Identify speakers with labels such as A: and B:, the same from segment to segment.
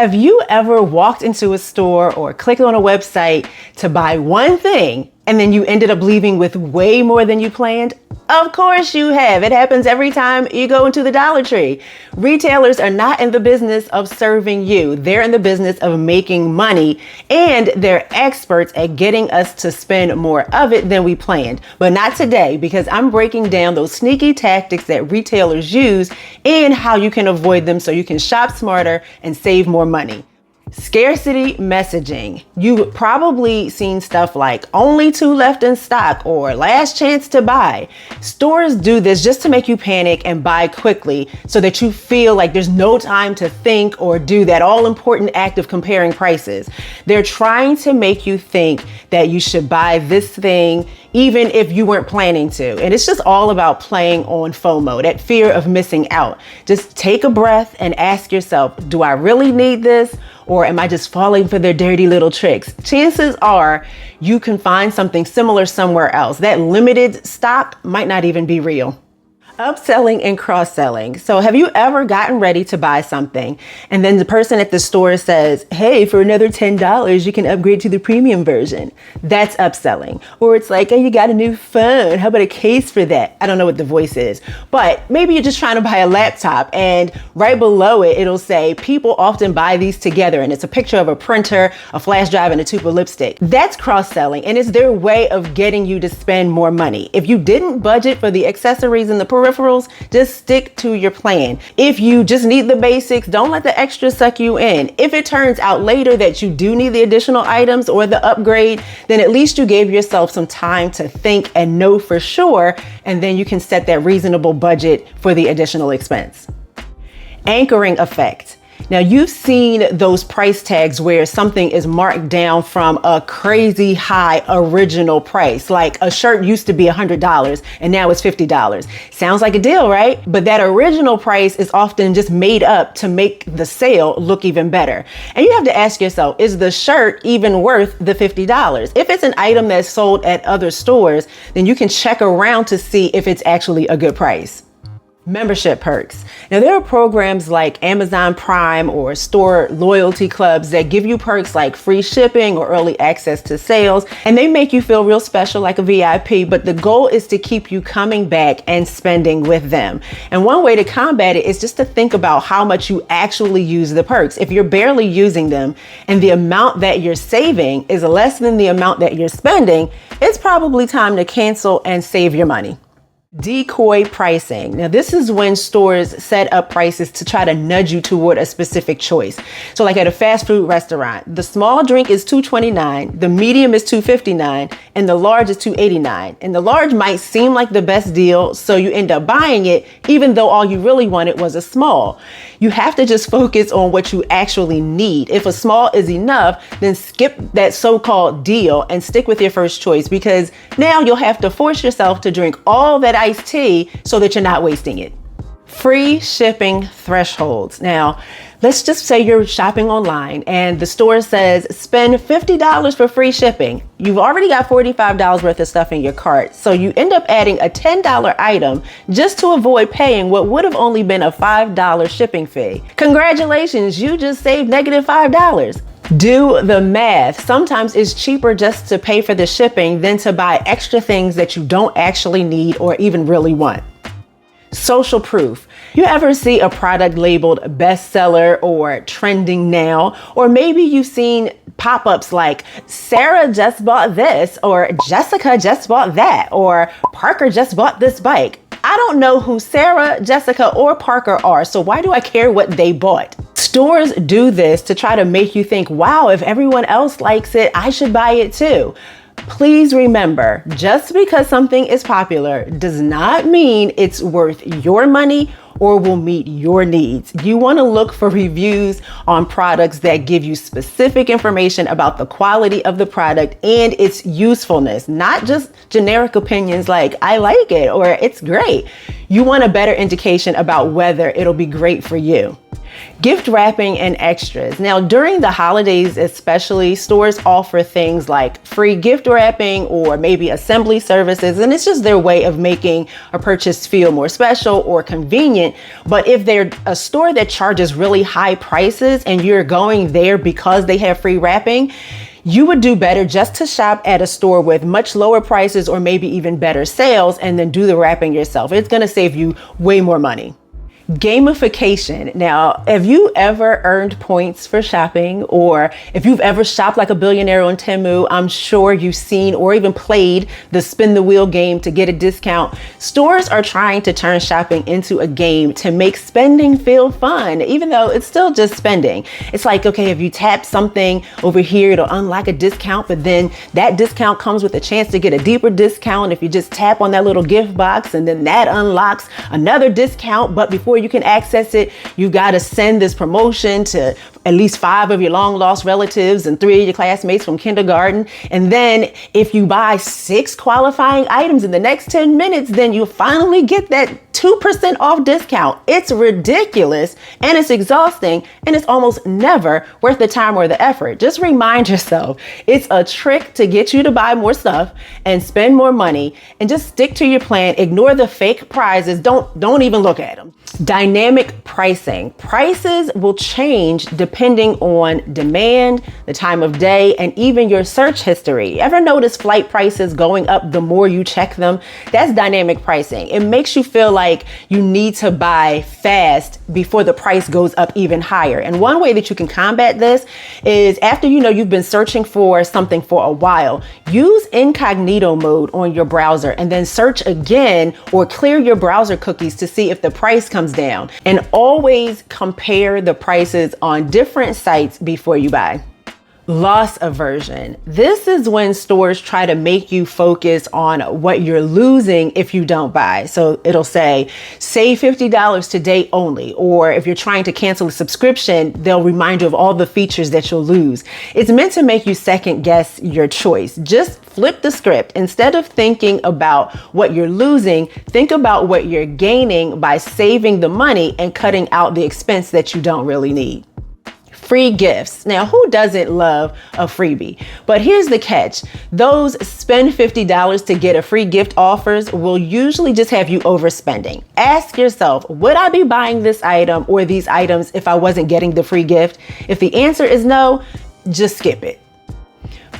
A: Have you ever walked into a store or clicked on a website to buy one thing and then you ended up leaving with way more than you planned? Of course you have. It happens every time you go into the Dollar Tree. Retailers are not in the business of serving you. They're in the business of making money, and they're experts at getting us to spend more of it than we planned. But not today, because I'm breaking down those sneaky tactics that retailers use and how you can avoid them so you can shop smarter and save more money. Scarcity messaging. You've probably seen stuff like only 2 left in stock or last chance to buy. Stores do this just to make you panic and buy quickly so that you feel like there's no time to think or do that all important act of comparing prices. They're trying to make you think that you should buy this thing even if you weren't planning to. And it's just all about playing on FOMO, that fear of missing out. Just take a breath and ask yourself, do I really need this? Or am I just falling for their dirty little tricks? Chances are you can find something similar somewhere else. That limited stock might not even be real. Upselling and cross-selling. So have you ever gotten ready to buy something and then the person at the store says, hey, for another $10, you can upgrade to the premium version? That's upselling. Or it's like, hey, you got a new phone. How about a case for that? I don't know what the voice is, but maybe you're just trying to buy a laptop and right below it, it'll say people often buy these together. And it's a picture of a printer, a flash drive, and a tube of lipstick. That's cross-selling, and it's their way of getting you to spend more money. If you didn't budget for the accessories and the peripherals, just stick to your plan. If you just need the basics, don't let the extra suck you in. If it turns out later that you do need the additional items or the upgrade, then at least you gave yourself some time to think and know for sure, and then you can set that reasonable budget for the additional expense. Anchoring effect. Now, you've seen those price tags where something is marked down from a crazy high original price, like a shirt used to be $100 and now it's $50. Sounds like a deal, right? But that original price is often just made up to make the sale look even better. And you have to ask yourself, is the shirt even worth the $50? If it's an item that's sold at other stores, then you can check around to see if it's actually a good price. Membership perks. Now, there are programs like Amazon Prime or store loyalty clubs that give you perks like free shipping or early access to sales, and they make you feel real special like a VIP, but the goal is to keep you coming back and spending with them. And one way to combat it is just to think about how much you actually use the perks. If you're barely using them and the amount that you're saving is less than the amount that you're spending, it's probably time to cancel and save your money. Decoy pricing. Now, this is when stores set up prices to try to nudge you toward a specific choice. So like at a fast food restaurant, the small drink is $2.29, the medium is $2.59, and the large is $2.89. And the large might seem like the best deal, so you end up buying it even though all you really wanted was a small. You have to just focus on what you actually need. If a small is enough, then skip that so-called deal and stick with your first choice, because now you'll have to force yourself to drink all that iced tea so that you're not wasting it. Free shipping thresholds. Now, let's just say you're shopping online and the store says spend $50 for free shipping. You've already got $45 worth of stuff in your cart, so you end up adding a $10 item just to avoid paying what would have only been a $5 shipping fee. Congratulations, you just saved -$5. Do the math. Sometimes it's cheaper just to pay for the shipping than to buy extra things that you don't actually need or even really want. Social proof. You ever see a product labeled bestseller or trending now? Or maybe you've seen pop-ups like Sarah just bought this, or Jessica just bought that, or Parker just bought this bike. I don't know who Sarah, Jessica, or Parker are, so why do I care what they bought? Stores do this to try to make you think, wow, if everyone else likes it, I should buy it too. Please remember, just because something is popular does not mean it's worth your money or will meet your needs. You want to look for reviews on products that give you specific information about the quality of the product and its usefulness, not just generic opinions like I like it or it's great. you want a better indication about whether it'll be great for you. Gift wrapping and extras. Now, during the holidays especially, stores offer things like free gift wrapping or maybe assembly services, and it's just their way of making a purchase feel more special or convenient. But if they're a store that charges really high prices and you're going there because they have free wrapping, you would do better just to shop at a store with much lower prices or maybe even better sales and then do the wrapping yourself. It's going to save you way more money. Gamification. Now, have you ever earned points for shopping, or if you've ever shopped like a billionaire on Temu, I'm sure you've seen or even played the spin the wheel game to get a discount. Stores are trying to turn shopping into a game to make spending feel fun, even though it's still just spending. It's like, okay, if you tap something over here, it'll unlock a discount, but then that discount comes with a chance to get a deeper discount if you just tap on that little gift box, and then that unlocks another discount. But before you can access it, you've got to send this promotion to at least 5 of your long lost relatives and 3 of your classmates from kindergarten. And then if you buy 6 qualifying items in the next 10 minutes, then you finally get that 2% off discount. It's ridiculous and it's exhausting, and it's almost never worth the time or the effort. Just remind yourself, it's a trick to get you to buy more stuff and spend more money, and just stick to your plan. Ignore the fake prizes. Don't even look at them. Dynamic pricing. Prices will change depending on demand, the time of day, and even your search history. Ever notice flight prices going up the more you check them? That's dynamic pricing. It makes you feel like you need to buy fast before the price goes up even higher. And one way that you can combat this is, after you've been searching for something for a while, use incognito mode on your browser and then search again, or clear your browser cookies to see if the price comes down. And always compare the prices on different sites before you buy. Loss aversion. This is when stores try to make you focus on what you're losing if you don't buy. So it'll say, save $50 today only. Or if you're trying to cancel a subscription, they'll remind you of all the features that you'll lose. It's meant to make you second guess your choice. Just flip the script. Instead of thinking about what you're losing, think about what you're gaining by saving the money and cutting out the expense that you don't really need. Free gifts. Now, who doesn't love a freebie? But here's the catch. Those spend $50 to get a free gift offers will usually just have you overspending. Ask yourself, would I be buying this item or these items if I wasn't getting the free gift? If the answer is no, just skip it.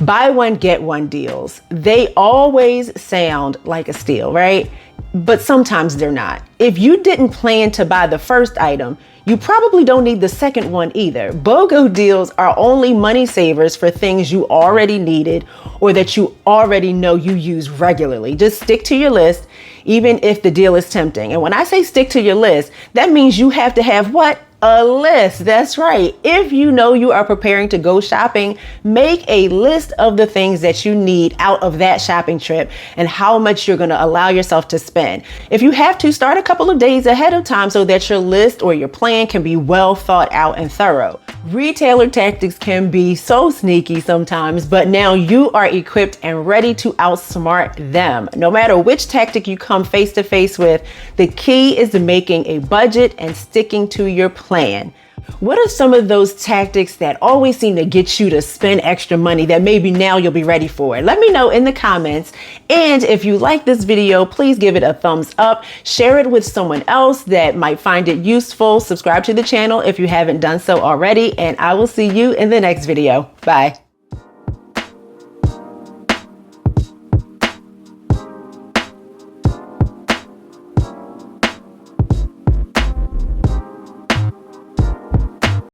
A: Buy one, get one deals. They always sound like a steal, right? But sometimes they're not. If you didn't plan to buy the first item, you probably don't need the second one either. BOGO deals are only money savers for things you already needed or that you already know you use regularly. Just stick to your list, even if the deal is tempting. And when I say stick to your list, that means you have to have what? A list. That's right. If you know you are preparing to go shopping, make a list of the things that you need out of that shopping trip and how much you're going to allow yourself to spend. If you have to, start a couple of days ahead of time so that your list or your plan can be well thought out and thorough. Retailer tactics can be so sneaky sometimes, but now you are equipped and ready to outsmart them. No matter which tactic you come face to face with, the key is making a budget and sticking to your plan. What are some of those tactics that always seem to get you to spend extra money that maybe now you'll be ready for? Let me know in the comments. And if you like this video, please give it a thumbs up. Share it with someone else that might find it useful. Subscribe to the channel if you haven't done so already. And I will see you in the next video. Bye.